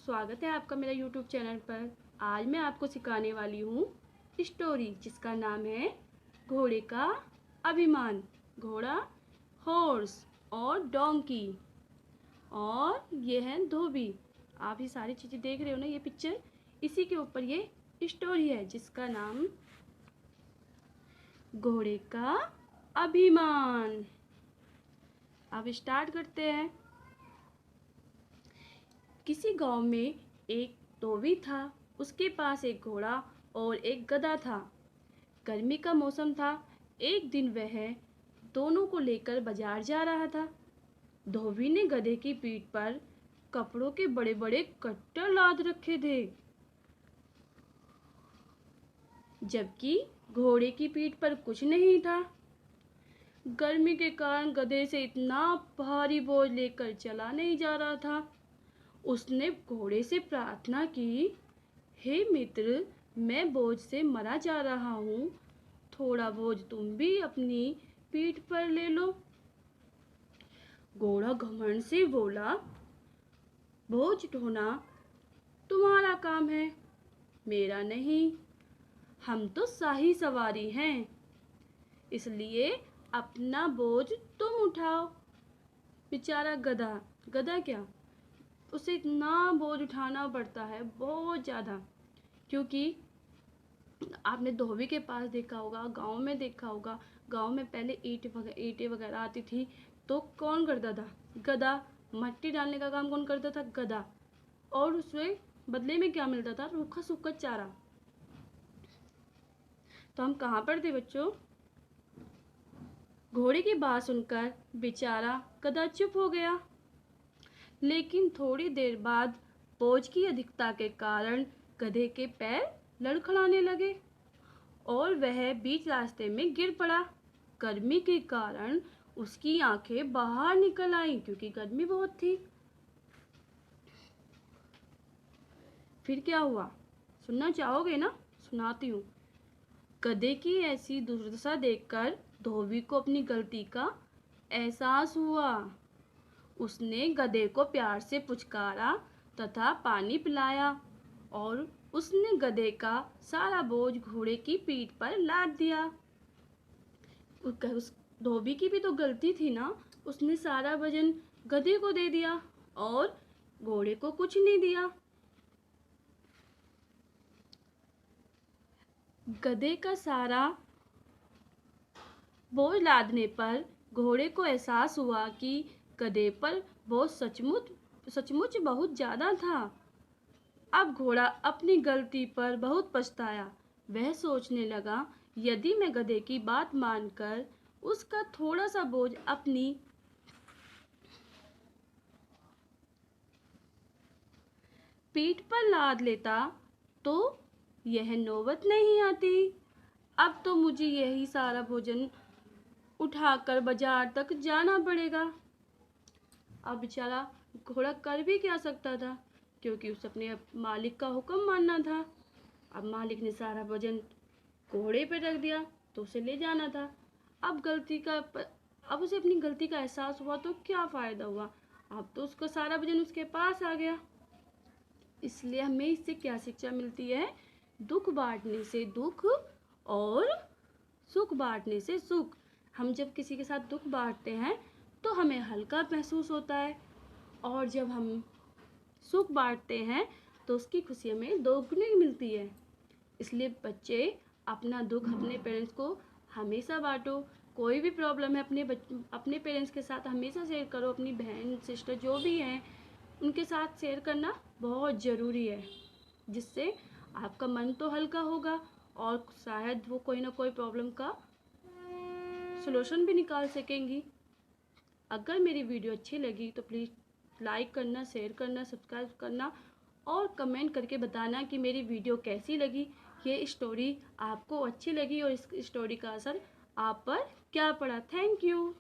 स्वागत है आपका मेरा यूट्यूब चैनल पर। आज मैं आपको सिखाने वाली हूँ स्टोरी जिसका नाम है घोड़े का अभिमान। घोड़ा, हॉर्स और डोंकी, और ये है धोबी। आप ये सारी चीज़ें देख रहे हो ना, ये पिक्चर, इसी के ऊपर ये स्टोरी है जिसका नाम घोड़े का अभिमान। अब स्टार्ट करते हैं। किसी गांव में एक धोबी था। उसके पास एक घोड़ा और एक गधा था। गर्मी का मौसम था। एक दिन वह दोनों को लेकर बाजार जा रहा था। धोबी ने गधे की पीठ पर कपड़ों के बड़े बड़े कट्टे लाद रखे थे, जबकि घोड़े की पीठ पर कुछ नहीं था। गर्मी के कारण गधे से इतना भारी बोझ लेकर चला नहीं जा रहा था। उसने घोड़े से प्रार्थना की, हे मित्र, मैं बोझ से मरा जा रहा हूँ, थोड़ा बोझ तुम भी अपनी पीठ पर ले लो। घोड़ा घमंड से बोला, बोझ ढोना तुम्हारा काम है, मेरा नहीं। हम तो शाही सवारी हैं, इसलिए अपना बोझ तुम उठाओ। बेचारा गधा, गधा क्या, उसे इतना बोझ उठाना पड़ता है, बहुत ज़्यादा। क्योंकि आपने धोबी के पास देखा होगा, गांव में देखा होगा, गांव में पहले ईंटें वगैरह आती थी तो कौन करता था? गधा। मट्टी डालने का काम कौन करता था? गधा। और उसमें बदले में क्या मिलता था? रूखा सूखा चारा। तो हम कहाँ पर थे बच्चों? घोड़े की बात सुनकर बेचारा गधा चुप हो गया। लेकिन थोड़ी देर बाद बोझ की अधिकता के कारण गधे के पैर लड़खड़ाने लगे और वह बीच रास्ते में गिर पड़ा। गर्मी के कारण उसकी आंखें बाहर निकल आईं, क्योंकि गर्मी बहुत थी। फिर क्या हुआ, सुनना चाहोगे ना? सुनाती हूँ। गधे की ऐसी दुर्दशा देखकर धोबी को अपनी गलती का एहसास हुआ। उसने गधे को प्यार से पुचकारा तथा पानी पिलाया और उसने गधे का सारा बोझ घोड़े की पीठ पर लाद दिया। उस धोबी की भी तो गलती थी ना, उसने सारा वजन गधे को दे दिया और घोड़े को कुछ नहीं दिया। गधे का सारा बोझ लादने पर घोड़े को एहसास हुआ कि गधे पर बोझ सचमुच बहुत ज़्यादा था। अब घोड़ा अपनी गलती पर बहुत पछताया। वह सोचने लगा, यदि मैं गधे की बात मानकर उसका थोड़ा सा बोझ अपनी पीठ पर लाद लेता तो यह नौबत नहीं आती। अब तो मुझे यही सारा भोजन उठाकर बाजार तक जाना पड़ेगा। अब बेचारा घोड़ा कर भी क्या सकता था, क्योंकि उसे अपने मालिक का हुक्म मानना था। अब मालिक ने सारा वजन घोड़े पे रख दिया तो उसे ले जाना था। अब उसे अपनी गलती का एहसास हुआ तो क्या फ़ायदा हुआ? अब तो उसका सारा वजन उसके पास आ गया। इसलिए हमें इससे क्या शिक्षा मिलती है? दुख बांटने से दुख और सुख बांटने से सुख। हम जब किसी के साथ दुख बांटते हैं तो हमें हल्का महसूस होता है, और जब हम सुख बांटते हैं तो उसकी खुशी हमें दोगुनी मिलती है। इसलिए बच्चे अपना दुख अपने पेरेंट्स को हमेशा बांटो। कोई भी प्रॉब्लम है अपने पेरेंट्स के साथ हमेशा शेयर करो। अपनी बहन सिस्टर जो भी हैं उनके साथ शेयर करना बहुत ज़रूरी है, जिससे आपका मन तो हल्का होगा और शायद वो कोई ना कोई प्रॉब्लम का सलूशन भी निकाल सकेंगी। अगर मेरी वीडियो अच्छी लगी तो प्लीज़ लाइक करना, शेयर करना, सब्सक्राइब करना और कमेंट करके बताना कि मेरी वीडियो कैसी लगी, ये स्टोरी आपको अच्छी लगी और इस स्टोरी का असर आप पर क्या पड़ा। Thank you.